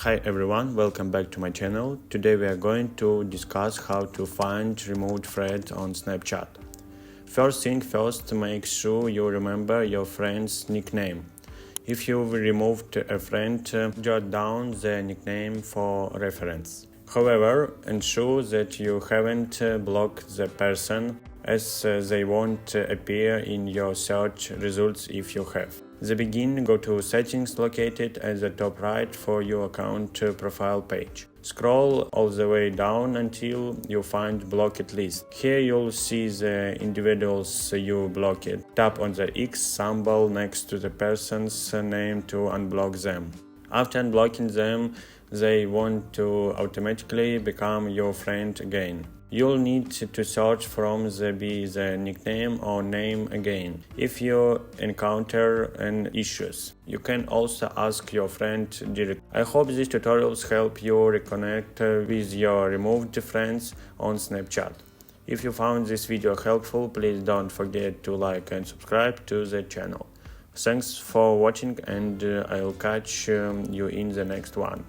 Hi everyone, welcome back to my channel. Today we are going to discuss how to find removed friends on Snapchat. First thing first, make sure you remember your friend's nickname. If you've removed a friend, jot down the nickname for reference. However, ensure that you haven't blocked the person, as they won't appear in your search results if you have. Go to Settings located at the top right for your account profile page. Scroll all the way down until you find Blocked List. Here you'll see the individuals you blocked. Tap on the X symbol next to the person's name to unblock them. After unblocking them, they want to automatically become your friend again. You'll need to search from the nickname or name again if you encounter an issues. You can also ask your friend directly. I hope these tutorials help you reconnect with your removed friends on Snapchat. If you found this video helpful, please don't forget to like and subscribe to the channel. Thanks for watching, and I'll catch you in the next one.